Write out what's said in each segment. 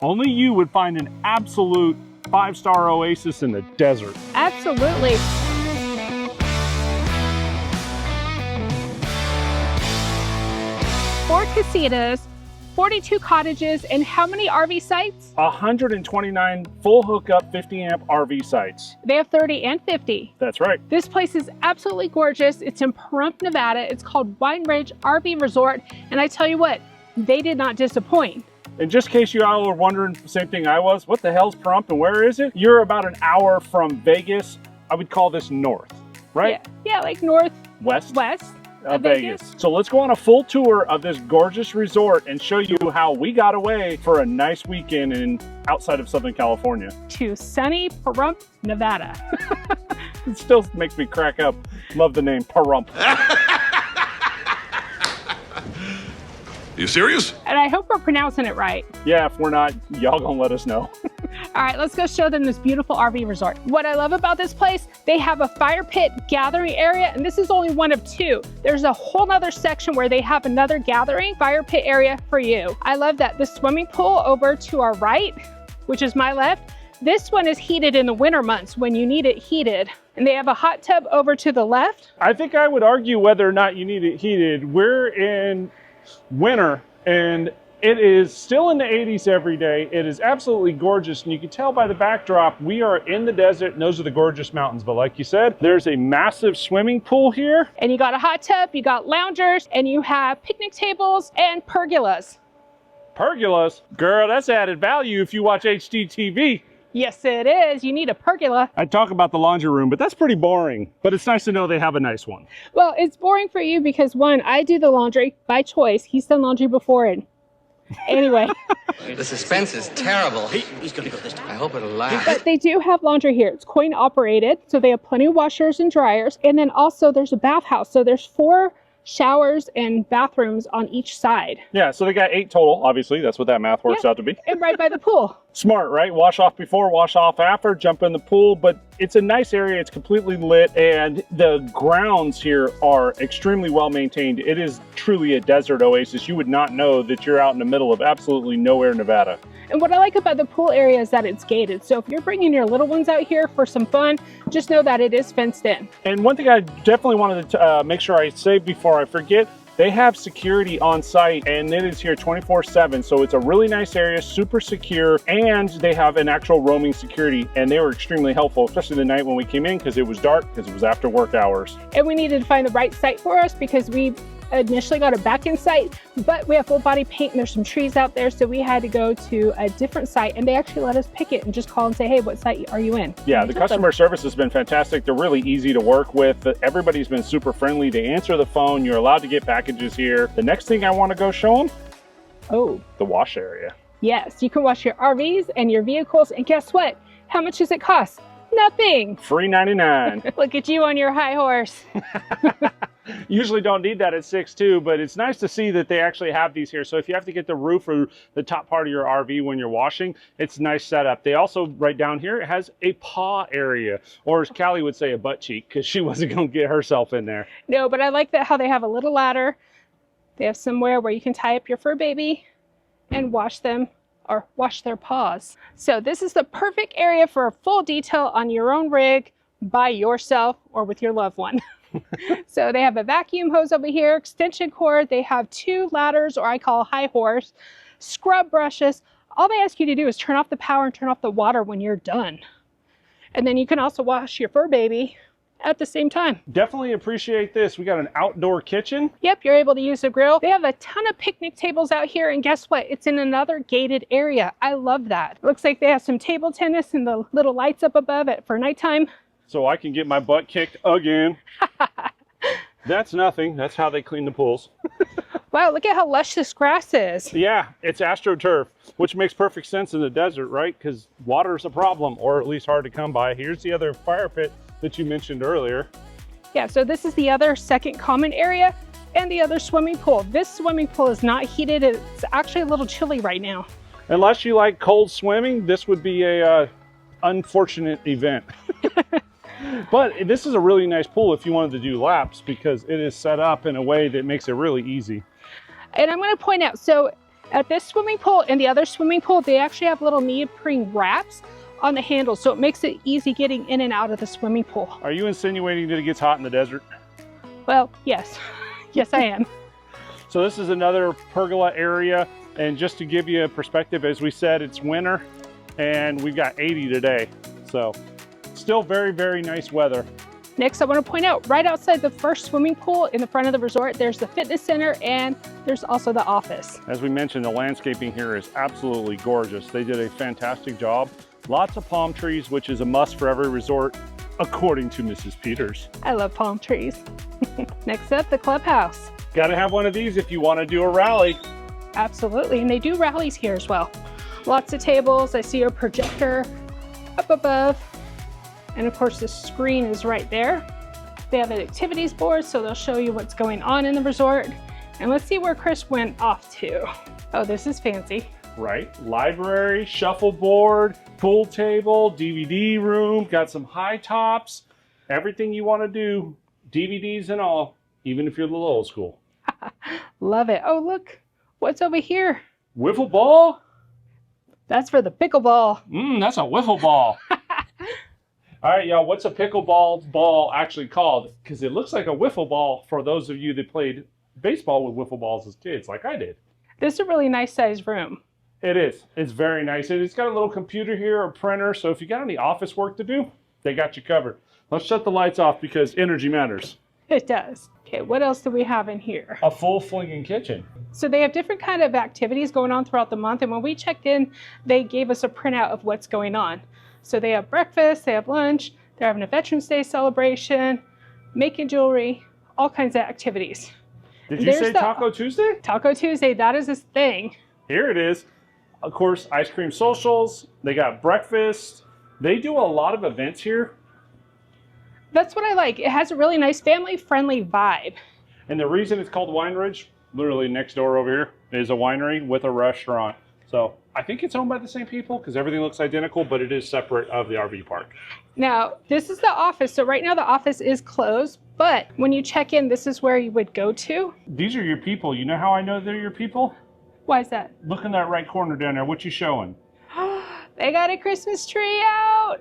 Only you would find an absolute 5-star oasis in the desert. Absolutely. Four casitas, 42 cottages, and how many RV sites? 129 full hookup 50 amp RV sites. They have 30 and 50. That's right. This place is absolutely gorgeous. It's in Pahrump, Nevada. It's called Wine Ridge RV Resort. And I tell you what, they did not disappoint. And just in case you all were wondering the same thing I was, what the hell's Pahrump and where is it? You're about an hour from Vegas. I would call this north, right? Yeah, like northwest of Vegas. So let's go on a full tour of this gorgeous resort and show you how we got away for a nice weekend outside of Southern California. To sunny Pahrump, Nevada. It still makes me crack up. Love the name Pahrump. You serious? And I hope we're pronouncing it right. Yeah, if we're not, y'all gonna let us know. All right, let's go show them this beautiful RV resort. What I love about this place, they have a fire pit gathering area, and this is only one of two. There's a whole nother section where they have another gathering fire pit area for you. I love that. The swimming pool over to our right, which is my left, this one is heated in the winter months when you need it heated. And they have a hot tub over to the left. I think I would argue whether or not you need it heated. We're in winter and it is still in the 80s every day. It is absolutely gorgeous, and you can tell by the backdrop we are in the desert and those are the gorgeous mountains. But like you said, there's a massive swimming pool here. And you got a hot tub, you got loungers, and you have picnic tables and pergolas. Pergolas? Girl, that's added value if you watch HGTV. Yes, it is. You need a pergola. I talk about the laundry room, but that's pretty boring. But it's nice to know they have a nice one. Well, it's boring for you because, one, I do the laundry by choice. He's done laundry before, and anyway. The suspense is terrible. He's gonna go this time. I hope it'll last. But they do have laundry here. It's coin operated, so they have plenty of washers and dryers. And then also there's a bathhouse. So there's 4 showers and bathrooms on each side. Yeah, so they got 8 total, obviously. That's what that math works out to be. And right by the pool. Smart, right? Wash off before, wash off after, jump in the pool. But it's a nice area. It's completely lit. And the grounds here are extremely well maintained. It is truly a desert oasis. You would not know that you're out in the middle of absolutely nowhere, Nevada. And what I like about the pool area is that it's gated. So if you're bringing your little ones out here for some fun, just know that it is fenced in. And one thing I definitely wanted to make sure I say before I forget, they have security on site and it is here 24/7. So it's a really nice area, super secure, and they have an actual roaming security. And they were extremely helpful, especially the night when we came in because it was dark, because it was after work hours. And we needed to find the right site for us because we initially got a back-in site, but we have full body paint and there's some trees out there, so we had to go to a different site, and they actually let us pick it and just call and say, hey, what site are you in? Yeah, the customer service has been fantastic. They're really easy to work with. Everybody's been super friendly. They answer the phone. You're allowed to get packages here. The next thing I want to go show them, the wash area. Yes, you can wash your RVs and your vehicles, and guess what? How much does it cost? Nothing. Free 99. Look at you on your high horse. Usually don't need that at 6'2", but it's nice to see that they actually have these here. So if you have to get the roof or the top part of your RV when you're washing, it's a nice setup. They also, right down here, it has a paw area, or as Callie would say, a butt cheek, because she wasn't going to get herself in there. No, but I like that how they have a little ladder. They have somewhere where you can tie up your fur baby and wash them, or wash their paws. So this is the perfect area for a full detail on your own rig by yourself or with your loved one. So they have a vacuum hose over here, extension cord. They have 2 ladders, or I call high horse, scrub brushes. All they ask you to do is turn off the power and turn off the water when you're done. And then you can also wash your fur baby at the same time. Definitely appreciate this. We got an outdoor kitchen. Yep, you're able to use the grill. They have a ton of picnic tables out here, and guess what? It's in another gated area. I love that. Looks like they have some table tennis and the little lights up above it for nighttime. So I can get my butt kicked again. That's nothing. That's how they clean the pools. Wow, look at how lush this grass is. Yeah, it's AstroTurf, which makes perfect sense in the desert, right? Because water is a problem, or at least hard to come by. Here's the other fire pit that you mentioned earlier. Yeah, so this is the other second common area and the other swimming pool. This swimming pool is not heated. It's actually a little chilly right now. Unless you like cold swimming, this would be a unfortunate event. But this is a really nice pool if you wanted to do laps, because it is set up in a way that makes it really easy. And I'm going to point out, so At this swimming pool and the other swimming pool, they actually have little neoprene wraps on the handle, so it makes it easy getting in and out of the swimming pool. Are you insinuating that it gets hot in the desert? Well, yes. Yes, I am. So this is another pergola area, and just to give you a perspective, as we said, it's winter and we've got 80 today. So still very, very nice weather. Next, I want to point out right outside the first swimming pool in the front of the resort, there's the fitness center and there's also the office. As we mentioned, the landscaping here is absolutely gorgeous. They did a fantastic job. Lots of palm trees, which is a must for every resort, according to Mrs. Peters. I love palm trees. Next up, the clubhouse. Got to have one of these if you want to do a rally. Absolutely, and they do rallies here as well. Lots of tables. I see a projector up above. And of course, the screen is right there. They have an activities board, so they'll show you what's going on in the resort. And let's see where Chris went off to. Oh, this is fancy. Right, library, shuffleboard, pool table, DVD room, got some high tops, everything you want to do, DVDs and all, even if you're a little old school. Love it. Oh, look, what's over here? Wiffle ball? That's for the pickleball. That's a wiffle ball. All right, y'all, what's a pickleball ball actually called? Because it looks like a wiffle ball for those of you that played baseball with wiffle balls as kids, like I did. This is a really nice sized room. It is. It's very nice. And it's got a little computer here, a printer, so if you got any office work to do, they got you covered. Let's shut the lights off because energy matters. It does. Okay, what else do we have in here? A full flinging kitchen. So they have different kind of activities going on throughout the month, and when we checked in, they gave us a printout of what's going on. So they have breakfast, they have lunch, they're having a Veterans Day celebration, making jewelry, all kinds of activities. Did you say Taco Tuesday? Taco Tuesday, that is his thing. Here it is. Of course, ice cream socials. They got breakfast. They do a lot of events here. That's what I like. It has a really nice family-friendly vibe. And the reason it's called Wine Ridge, literally next door over here, is a winery with a restaurant. So I think it's owned by the same people because everything looks identical, but it is separate of the RV park. Now, this is the office. So right now the office is closed, but when you check in, this is where you would go to. These are your people. You know how I know they're your people? Why is that? Look in that right corner down there. What you showing? They got a Christmas tree out.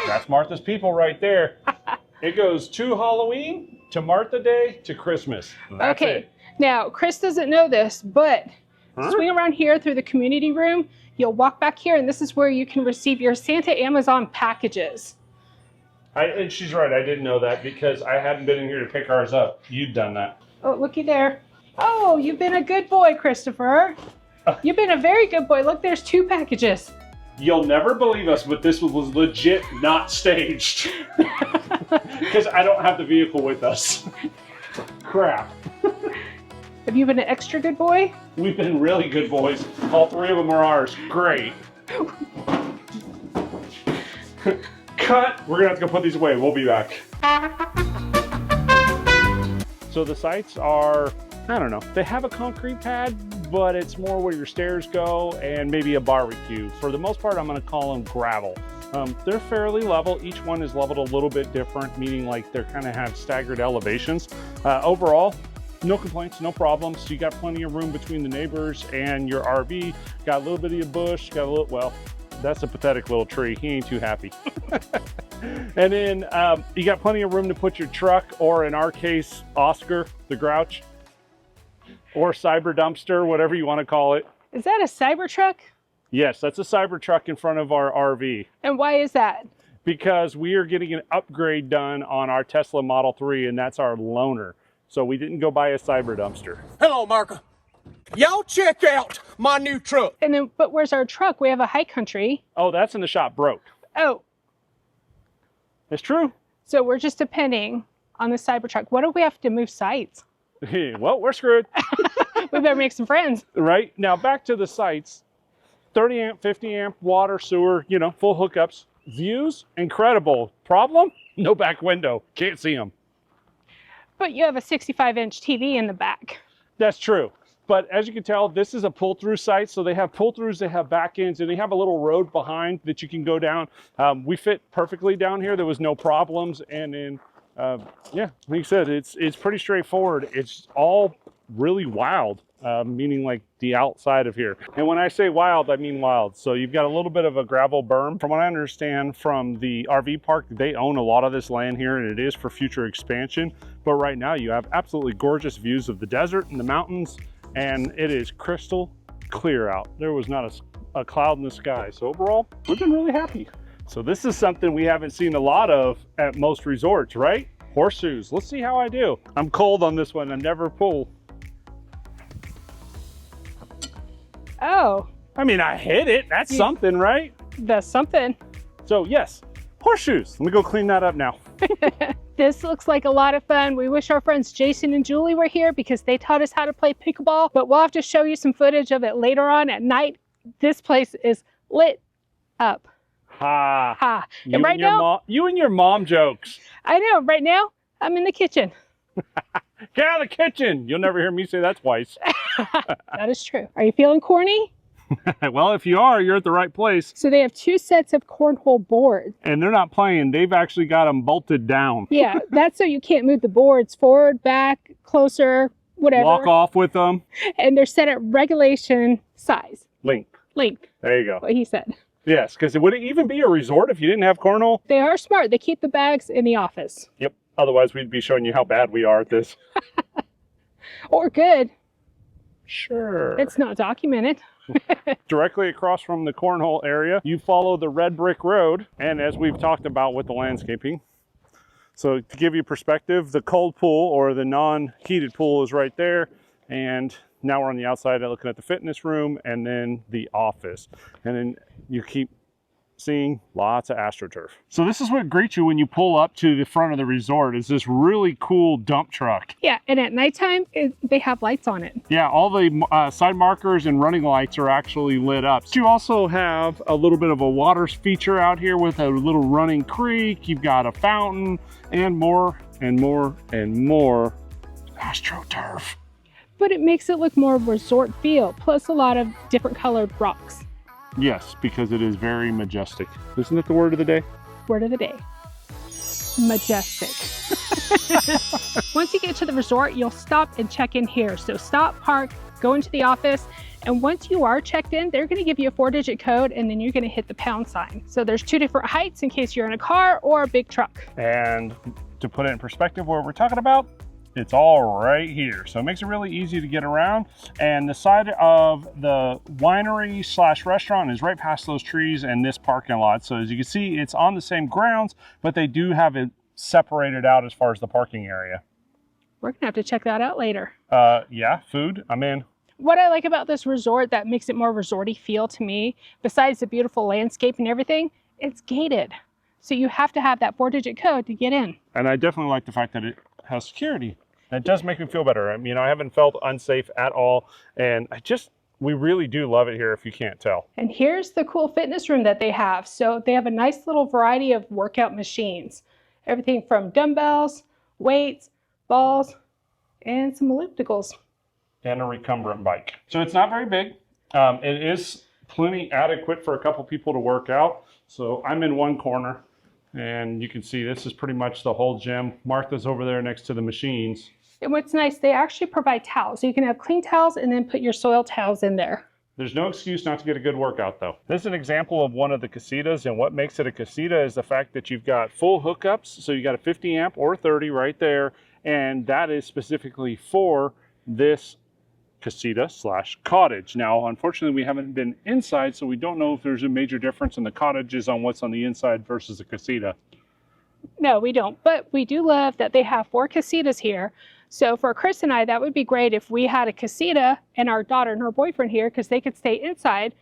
That's Martha's people right there. It goes to Halloween, to Martha Day, to Christmas. That's okay. it. Now, Chris doesn't know this, but swing around here through the community room. You'll walk back here, and this is where you can receive your Santa Amazon packages. And she's right. I didn't know that because I hadn't been in here to pick ours up. You'd done that. Oh, looky there. Oh, you've been a good boy, Christopher. You've been a very good boy. Look, there's 2 packages. You'll never believe us, but this was legit not staged. Because I don't have the vehicle with us. Crap. Have you been an extra good boy? We've been really good boys. All 3 of them are ours. Great. Cut. We're going to have to go put these away. We'll be back. So the sites are, I don't know, they have a concrete pad, but it's more where your stairs go and maybe a barbecue. For the most part, I'm going to call them gravel. They're fairly level. Each one is leveled a little bit different, meaning like they're kind of have staggered elevations. Overall, no complaints, no problems. You got plenty of room between the neighbors and your RV. Got a little bit of a bush, got a little, well, that's a pathetic little tree. He ain't too happy. And then you got plenty of room to put your truck, or in our case, Oscar, the Grouch, or Cyber Dumpster, whatever you want to call it. Is that a Cybertruck? Yes, that's a Cybertruck in front of our RV. And why is that? Because we are getting an upgrade done on our Tesla Model 3, and that's our loaner. So we didn't go buy a Cyber Dumpster. Hello, America. Y'all check out my new truck. And then, but where's our truck? We have a High Country. Oh, that's in the shop, broke. Oh. It's true. So we're just depending on the Cybertruck. What if we have to move sites? Well, we're screwed. We better make some friends. Right? Now, back to the sites. 30 amp, 50 amp, water, sewer, you know, full hookups. Views, incredible. Problem? No back window. Can't see them. But you have a 65-inch TV in the back. That's true. But as you can tell, this is a pull-through site. So they have pull-throughs, they have back ends, and they have a little road behind that you can go down. We fit perfectly down here. There was no problems. And then Yeah, like you said, it's pretty straightforward. It's all really wild, meaning like the outside of here. And when I say wild, I mean wild. So you've got a little bit of a gravel berm. From what I understand from the RV park, they own a lot of this land here, and it is for future expansion. But right now you have absolutely gorgeous views of the desert and the mountains, and it is crystal clear out. There was not a cloud in the sky. So overall, we've been really happy. So this is something we haven't seen a lot of at most resorts, right? Horseshoes. Let's see how I do. I'm cold on this one. I never pull. Oh. I mean, I hit it. That's something, right? That's something. So yes, horseshoes. Let me go clean that up now. This looks like a lot of fun. We wish our friends Jason and Julie were here because they taught us how to play pickleball, but we'll have to show you some footage of it later on at night. This place is lit up. Ha. Ha. And right now, you and your mom jokes. I know, right now, I'm in the kitchen. Get out of the kitchen. You'll never hear me say that twice. That is true. Are you feeling corny? Well, if you are, you're at the right place. So they have 2 sets of cornhole boards. And they're not playing. They've actually got them bolted down. Yeah, that's so you can't move the boards forward, back, closer, whatever. Walk off with them. And they're set at regulation size. Length. There you go. What he said. Yes, because would it even be a resort if you didn't have cornhole? They are smart. They keep the bags in the office. Yep. Otherwise, we'd be showing you how bad we are at this. Or good. Sure. It's not documented. Directly across from the cornhole area, you follow the red brick road. And as we've talked about with the landscaping, so to give you perspective, the cold pool or the non-heated pool is right there. And now we're on the outside looking at the fitness room and then the office. And then you keep seeing lots of AstroTurf. So this is what greets you when you pull up to the front of the resort, is this really cool dump truck. Yeah, and at nighttime, they have lights on it. Yeah, all the side markers and running lights are actually lit up. You also have a little bit of a water feature out here with a little running creek. You've got a fountain and more and more and more AstroTurf. But it makes it look more resort feel, plus a lot of different colored rocks. Yes, because it is very majestic. Isn't it the word of the day? Word of the day. Majestic. Once you get to the resort, you'll stop and check in here. So stop, park, go into the office, and once you are checked in, they're gonna give you a 4-digit code, and then you're gonna hit the pound sign. So there's 2 different heights in case you're in a car or a big truck. And to put it in perspective, what we're talking about, it's all right here. So it makes it really easy to get around. And the side of the winery slash restaurant is right past those trees and this parking lot. So as you can see, it's on the same grounds, but they do have it separated out as far as the parking area. We're gonna have to check that out later. Yeah, food, I'm in. What I like about this resort that makes it more resorty feel to me, besides the beautiful landscape and everything, it's gated. So you have to have that 4-digit code to get in. And I definitely like the fact that it has security. That does make me feel better. I mean, I haven't felt unsafe at all. And we really do love it here if you can't tell. And here's the cool fitness room that they have. So they have a nice little variety of workout machines. Everything from dumbbells, weights, balls, and some ellipticals. And a recumbent bike. So it's not very big. It is plenty adequate for a couple people to work out. So I'm in one corner. And you can see this is pretty much the whole gym. Martha's over there next to the machines. And what's nice, they actually provide towels. So you can have clean towels and then put your soil towels in there. There's no excuse not to get a good workout though. This is an example of one of the casitas, and what makes it a casita is the fact that you've got full hookups. So you got a 50 amp or 30 right there. And that is specifically for this casita slash cottage. Now, unfortunately, we haven't been inside, so we don't know if there's a major difference in the cottages on what's on the inside versus the casita. No, we don't. But we do love that they have 4 casitas here. So for Chris and I, that would be great if we had a casita and our daughter and her boyfriend here, because they could stay inside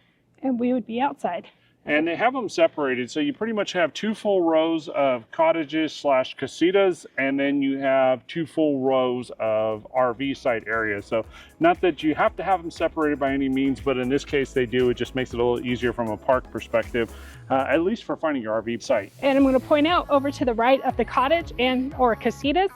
and we would be outside. And they have them separated, so you pretty much have 2 full rows of cottages slash casitas, and then you have 2 full rows of RV site areas. So not that you have to have them separated by any means, but in this case they do. It just makes it a little easier from a park perspective, at least for finding your RV site. And I'm going to point out over to the right of the cottage or casitas,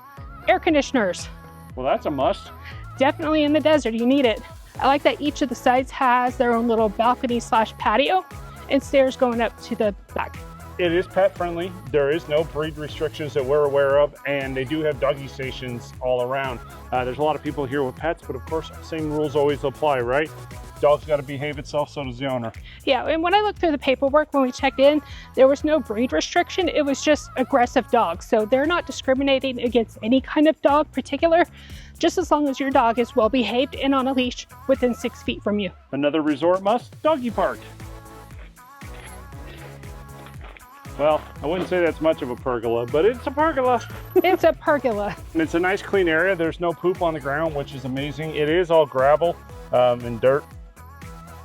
air conditioners. Well, that's a must. Definitely in the desert, you need it. I like that each of the sites has their own little balcony slash patio and stairs going up to the back. It is pet friendly. There is no breed restrictions that we're aware of, and they do have doggy stations all around. There's a lot of people here with pets, but of course, same rules always apply, right? Dog's got to behave itself, so does the owner. Yeah, and when I looked through the paperwork when we checked in, there was no breed restriction. It was just aggressive dogs. So they're not discriminating against any kind of dog particular, just as long as your dog is well behaved and on a leash within 6 feet from you. Another resort must, doggy park. Well, I wouldn't say that's much of a pergola, but it's a pergola. It's a pergola. And it's a nice clean area. There's no poop on the ground, which is amazing. It is all gravel and dirt.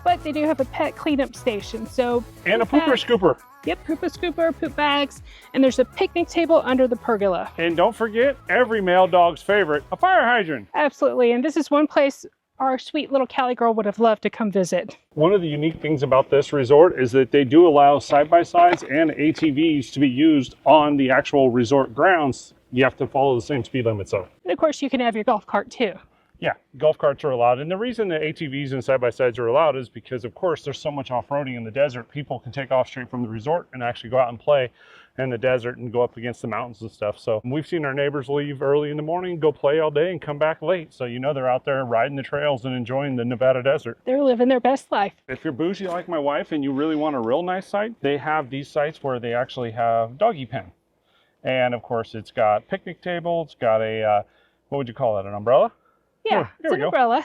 But they do have a pet cleanup station, so... And a pooper scooper. Yep, pooper scooper, poop bags, and there's a picnic table under the pergola. And don't forget, every male dog's favorite, a fire hydrant. Absolutely, and this is one place our sweet little Cali girl would have loved to come visit. One of the unique things about this resort is that they do allow side-by-sides and ATVs to be used on the actual resort grounds. You have to follow the same speed limit, so. And of course, you can have your golf cart too. Yeah, golf carts are allowed. And the reason that ATVs and side-by-sides are allowed is because, of course, there's so much off-roading in the desert. People can take off straight from the resort and actually go out and play in the desert and go up against the mountains and stuff. So we've seen our neighbors leave early in the morning, go play all day and come back late. So you know they're out there riding the trails and enjoying the Nevada desert. They're living their best life. If you're bougie like my wife and you really want a real nice site, they have these sites where they actually have doggy pen. And of course, it's got picnic table. It's got a, what would you call that, an umbrella? Yeah, it's an umbrella.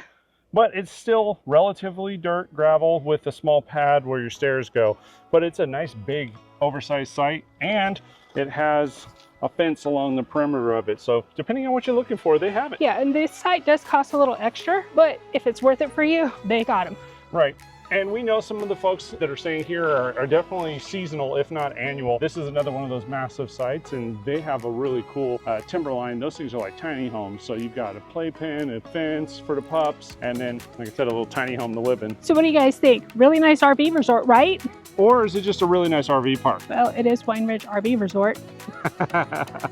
But it's still relatively dirt, gravel with a small pad where your stairs go. But it's a nice big oversized site, and it has a fence along the perimeter of it. So depending on what you're looking for, they have it. Yeah, and this site does cost a little extra, but if it's worth it for you, they got them. Right. And we know some of the folks that are staying here are definitely seasonal, if not annual. This is another one of those massive sites, and they have a really cool timberline. Those things are like tiny homes. So you've got a playpen, a fence for the pups, and then, like I said, a little tiny home to live in. So what do you guys think? Really nice RV resort, right? Or is it just a really nice RV park? Well, it is Wine Ridge RV Resort.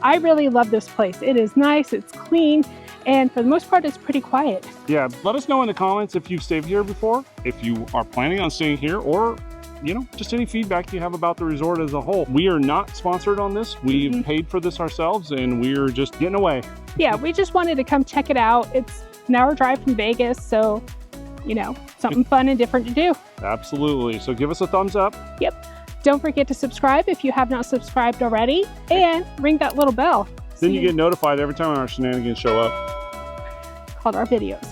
I really love this place. It is nice, it's clean, and for the most part, it's pretty quiet. Yeah, let us know in the comments if you've stayed here before, if you are planning on staying here, or, you know, just any feedback you have about the resort as a whole. We are not sponsored on this. We've paid for this ourselves, and we're just getting away. Yeah, we just wanted to come check it out. It's an hour drive from Vegas, so, you know, something fun and different to do. Absolutely. So give us a thumbs up. Yep. Don't forget to subscribe if you have not subscribed already, and ring that little bell. Then you get notified every time our shenanigans show up. Called our videos.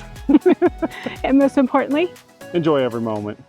And most importantly, enjoy every moment.